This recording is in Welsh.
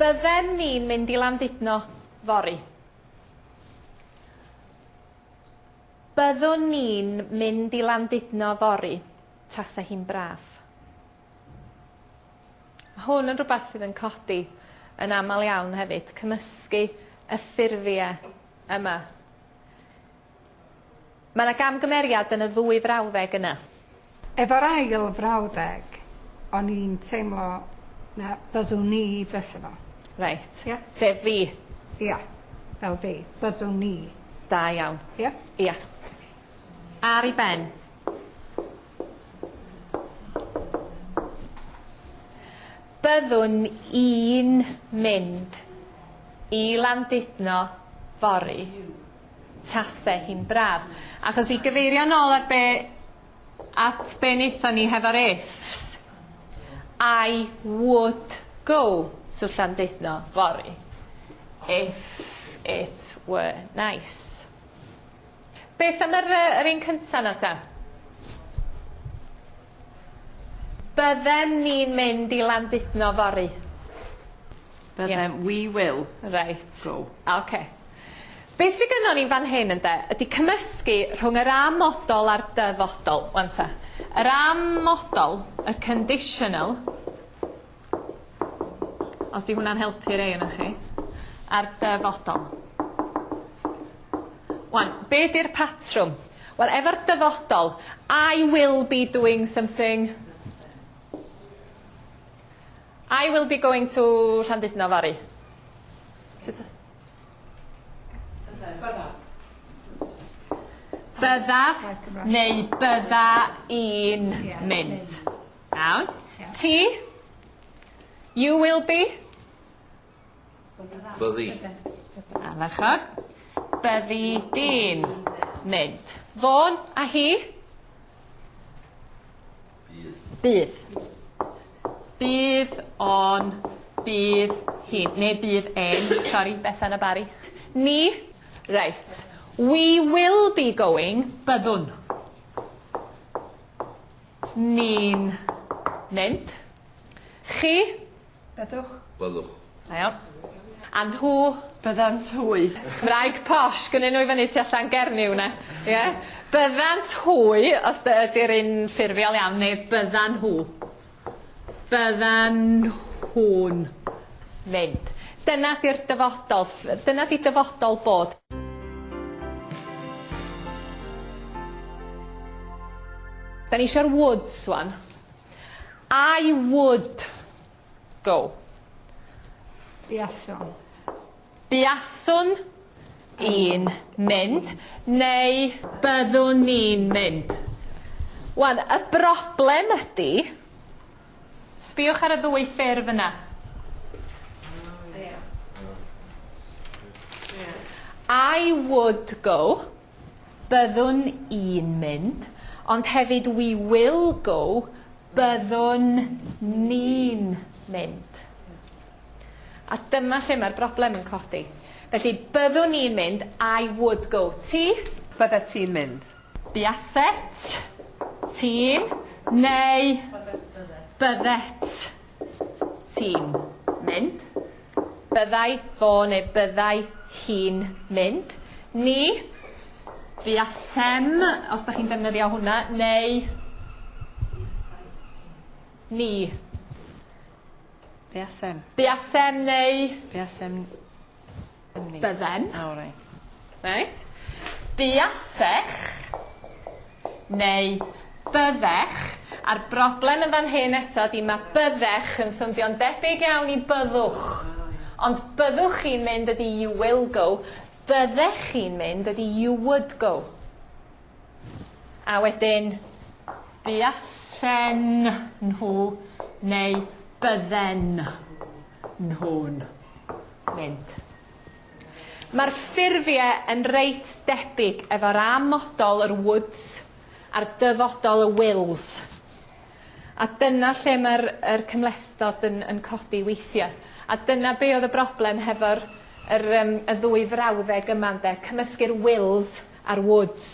byddem ni'n mynd i Landudno fory? Byddwn ni'n mynd i Landudno fory, tasa hi'n braf. Hwn yn rhywbeth sydd yn codi yn aml iawn hefyd, cymysgu y ffurfiau yma. Mae yna gamgymeriad yn y ddwy frawddeg yna. Efo'r ail frawddeg, o'n i'n teimlo na byddwn ni fysa fo. Reit. Ie. Sef fi. Ia, fel fi. Byddwn ni. Da iawn. Ie? Ia. Ar i ben. Byddwn i'n mynd i Landudno fory, tase hi'n braf. Achos i gyfeirio nôl at be wnaethon ni hefo'r ifs, I would go to Landudno fory if it were nice. Beth am yr un cyntaf na ta? Byddem ni'n mynd i Landudno fory. Byddem, we will Right. go. OK. Beth sydd gynnon ni fan hyn ydy cymysgu rhwng yr amodol a'r dyfodol. Wan ta. Yr amodol, y conditional, os di hwnna'n helpu rei yna chi, a'r dyfodol. Wan, be di'r patrwm? Wel, efo'r dyfodol, I will be doing something. I will be going to Landudno fory. Byddaf neu bydda i'n mynd. Iawn. Ti? You will be? Byddi. Alachog. Byddi di'n mynd. Fôn a hi? Bydd. Bydd on, bydd hi'n, neu bydd en, sorry, Bethan a Barry. Ni? Right. We will be going, byddwn. Ni'n mynd. Chi? Byddwch. Byddwch. Iawn. A nhw? Byddant hwy. Wraig posh, gynnyn nhw i fyny tu allan Gernyw na. Yeah? Byddant hwy, os ydy'r un ffurfiol iawn, neu byddan nhw. Byddan nhw'n mynd. Dyna di'r dyfodol. Dyna di dyfodol bod. Da ni eisiau'r would swan. I would go. Buaswn. Buaswn i'n mynd, neu byddwn ni'n mynd. Wan, y broblem ydy, sbiwch ar y ddwy ffurf yna. I would go, byddwn i'n mynd, ond hefyd we will go, byddwn ni'n mynd. A dyma lle mae'r broblem yn codi. Felly, byddwn ni'n mynd, I would go. Ti? Byddet ti'n mynd. Buaset, ti'n, neu byddet ti'n mynd. Byddai fo neu byddai hi'n mynd. Ni, buasem, os da chi'n defnyddio hwnna, neu ni. Buasem. Buasem neu Buasem. bydden. O, reit. Right. Buasech neu byddech. A'r broblem yn fan hyn eto di mae byddech yn swnio'n debyg iawn i byddwch. Ond byddwch chi'n mynd ydy you will go. Byddech chi'n mynd ydy you would go. A wedyn buasen nhw neu bydden nhw'n mynd. Mae'r ffurfiau yn reit debyg efo'r amodol yr woods a'r dyfodol y wills. A dyna lle mae'r cymlethdod yn codi weithiau. A dyna be oedd y broblem hefo'r y ddwy frawddeg yma, cymysgu'r wills a'r woods.